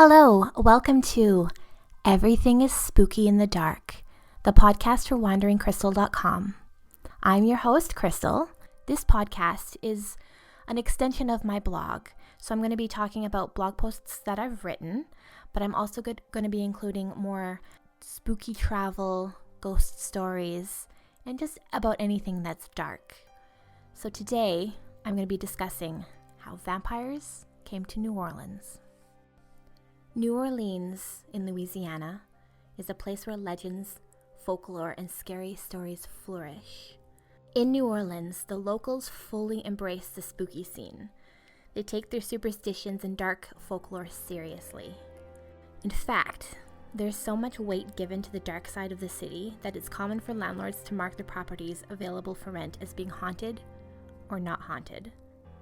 Hello, welcome to Everything is Spooky in the Dark, the podcast for wanderingcrystal.com. I'm your host, Crystal. This podcast is an extension of my blog, so I'm going to be talking about blog posts that I've written, but I'm also going to be including more spooky travel, ghost stories, and just about anything that's dark. So today, I'm going to be discussing how vampires came to New Orleans. New Orleans in Louisiana is a place where legends, folklore, and scary stories flourish. In New Orleans, the locals fully embrace the spooky scene. They take their superstitions and dark folklore seriously. In fact, there's so much weight given to the dark side of the city that it's common for landlords to mark their properties available for rent as being haunted or not haunted,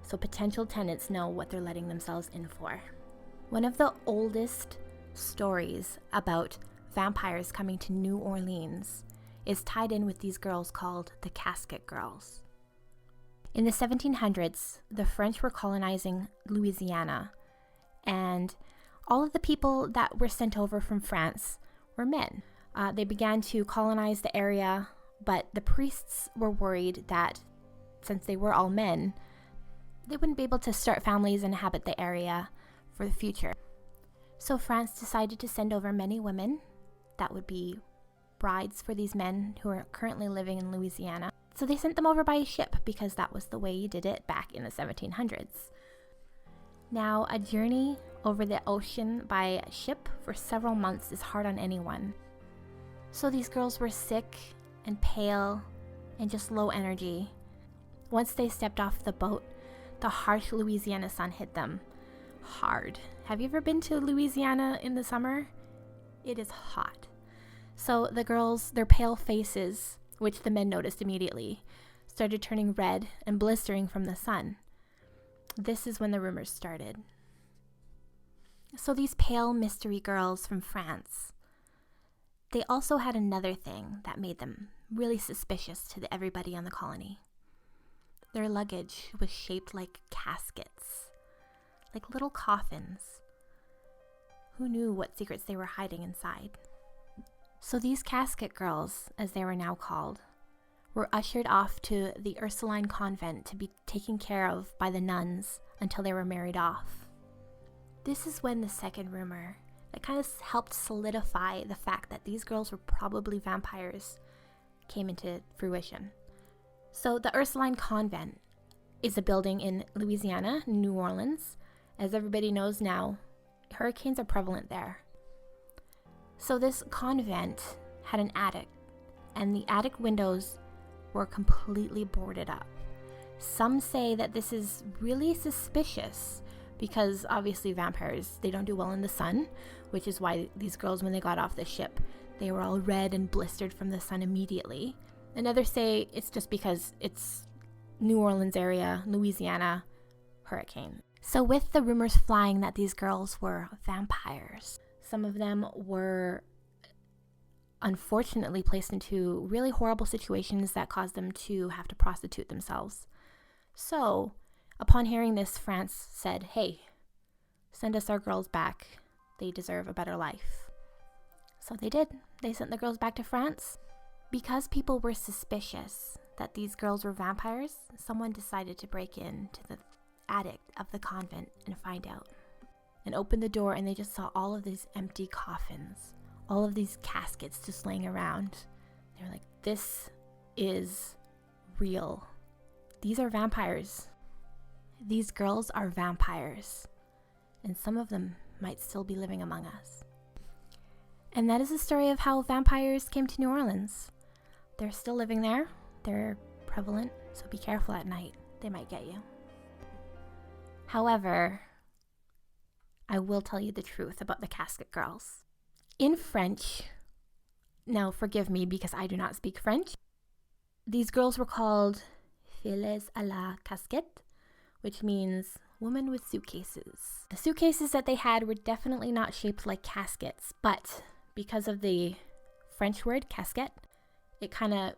so potential tenants know what they're letting themselves in for. One of the oldest stories about vampires coming to New Orleans is tied in with these girls called the Casket girls. In the 1700s, the French were colonizing Louisiana, and all of the people that were sent over from France were men. They began to colonize the area, but the priests were worried that since they were all men, they wouldn't be able to start families and inhabit the area for the future. So France decided to send over many women that would be brides for these men who are currently living in Louisiana. So they sent them over by ship because that was the way you did it back in the 1700s. Now, a journey over the ocean by ship for several months is hard on anyone. So these girls were sick and pale and just low energy. Once they stepped off the boat, the harsh Louisiana sun hit them hard. Have you ever been to Louisiana in the summer? It is hot. So the girls, their pale faces, which the men noticed immediately, started turning red and blistering from the sun. This is when the rumors started. So these pale mystery girls from France, they also had another thing that made them really suspicious to everybody on the colony. Their luggage was shaped like caskets. Like little coffins. Who knew what secrets they were hiding inside? So these Casket girls, as they were now called, were ushered off to the Ursuline convent to be taken care of by the nuns until they were married off. This is when the second rumor that kind of helped solidify the fact that these girls were probably vampires came into fruition. So the Ursuline convent is a building in Louisiana, New Orleans. As everybody knows now, hurricanes are prevalent there. So this convent had an attic, and the attic windows were completely boarded up. Some say that this is really suspicious because obviously vampires, they don't do well in the sun, which is why these girls, when they got off the ship, they were all red and blistered from the sun immediately. And others say it's just because it's New Orleans area, Louisiana, hurricane. So with the rumors flying that these girls were vampires, some of them were unfortunately placed into really horrible situations that caused them to have to prostitute themselves. So upon hearing this, France said, hey, send us our girls back. They deserve a better life. So they did. They sent the girls back to France. Because people were suspicious that these girls were vampires, someone decided to break into the attic of the convent and find out, and opened the door, and they just saw all of these empty coffins, all of these caskets just laying around. They were like, this is real. These are vampires. These girls are vampires, and some of them might still be living among us. And that is the story of how vampires came to New Orleans. They're still living there. They're prevalent, so be careful at night. They might get you. However, I will tell you the truth about the Casket girls. In French, now forgive me because I do not speak French, these girls were called filles à la casquette, which means women with suitcases. The suitcases that they had were definitely not shaped like caskets, but because of the French word casket, it kind of,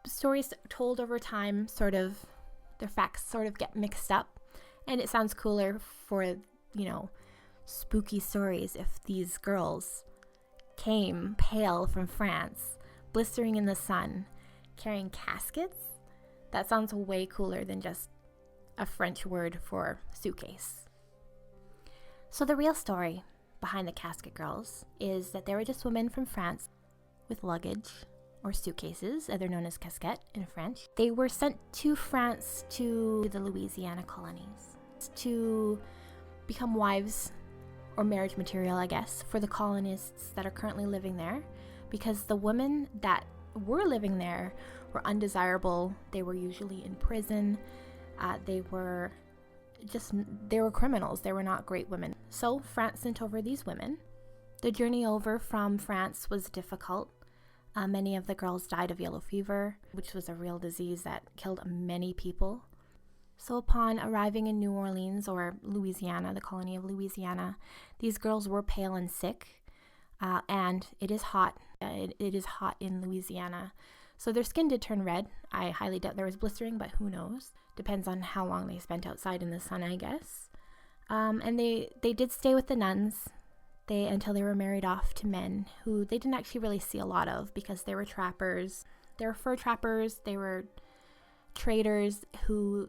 stories told over time their facts sort of get mixed up. And it sounds cooler for, spooky stories if these girls came pale from France, blistering in the sun, carrying caskets. That sounds way cooler than just a French word for suitcase. So the real story behind the Casket Girls is that they were just women from France with luggage or suitcases, they're known as Casket in French. They were sent to France to the Louisiana colonies to become wives or marriage material, I guess, for the colonists that are currently living there, because the women that were living there were undesirable. They were usually in prison. They were criminals. They were not great women. So France sent over these women. The journey over from France was difficult. Many of the girls died of yellow fever, which was a real disease that killed many people. So upon arriving in New Orleans, or Louisiana, the colony of Louisiana, these girls were pale and sick, and it is hot. It is hot in Louisiana. So their skin did turn red. I highly doubt there was blistering, but who knows? Depends on how long they spent outside in the sun, I guess. And they did stay with the nuns until they were married off to men who they didn't actually really see a lot of, because they were trappers. They were fur trappers. They were traders who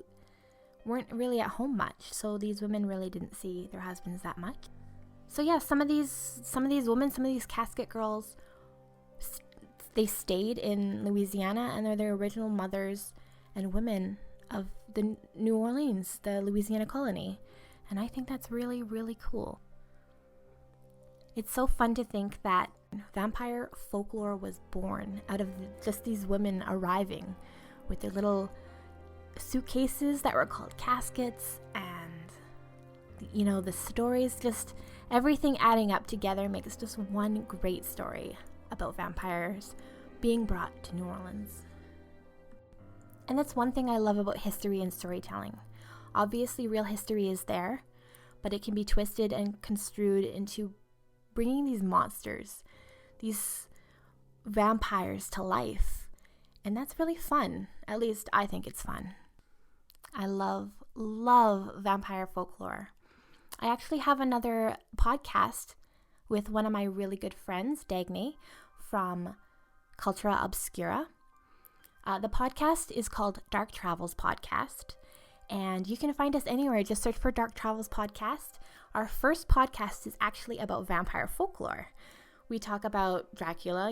weren't really at home much. So these women really didn't see their husbands that much. So yeah, some of these women, some of these Casket Girls, they stayed in Louisiana, and they're the original mothers and women of the New Orleans, the Louisiana colony. And I think that's really, really cool. It's so fun to think that vampire folklore was born out of just these women arriving with their little suitcases that were called caskets, and the stories, just everything adding up together makes just one great story about vampires being brought to New Orleans. And that's one thing I love about history and storytelling. Obviously, real history is there, but it can be twisted and construed into bringing these monsters, these vampires, to life. And that's really fun. At least I think it's fun. I love vampire folklore. I actually have another podcast with one of my really good friends, Dagny, from Cultura Obscura. The podcast is called Dark Travels Podcast, and you can find us anywhere. Just search for Dark Travels Podcast. Our first podcast is actually about vampire folklore. We talk about Dracula,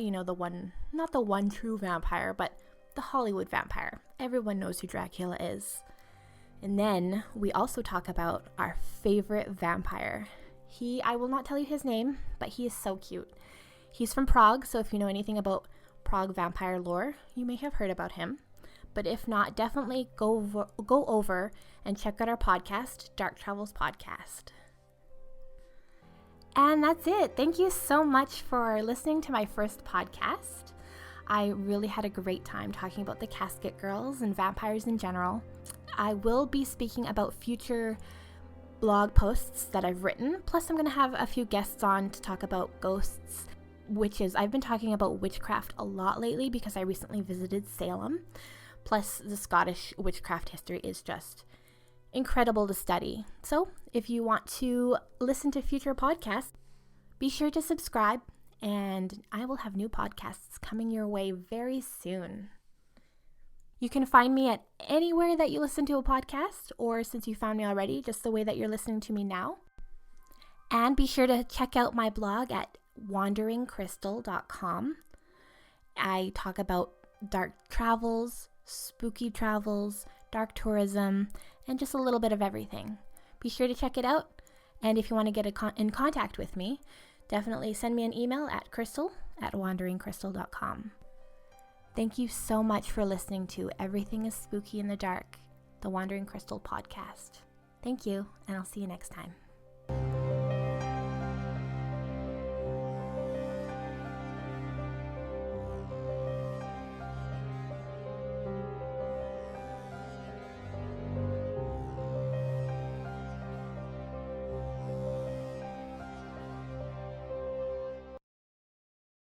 not the one true vampire, but the Hollywood vampire. Everyone knows who Dracula is. And then we also talk about our favorite vampire. I will not tell you his name, but he is so cute. He's from Prague, so if you know anything about Prague vampire lore, you may have heard about him. But if not, definitely go over and check out our podcast, Dark Travels Podcast. And that's it. Thank you so much for listening to my first podcast. I really had a great time talking about the Casket Girls and vampires in general. I will be speaking about future blog posts that I've written. Plus, I'm going to have a few guests on to talk about ghosts, witches. I've been talking about witchcraft a lot lately because I recently visited Salem. Plus, the Scottish witchcraft history is just incredible to study. So, if you want to listen to future podcasts, be sure to subscribe, and I will have new podcasts coming your way very soon. You can find me at anywhere that you listen to a podcast, or since you found me already, just the way that you're listening to me now. And be sure to check out my blog at wanderingcrystal.com. I talk about dark travels, spooky travels, dark tourism, and just a little bit of everything. Be sure to check it out. And if you want to get in contact with me, definitely send me an email at crystal@wanderingcrystal.com. Thank you so much for listening to Everything is Spooky in the Dark, the Wandering Crystal podcast. Thank you, and I'll see you next time.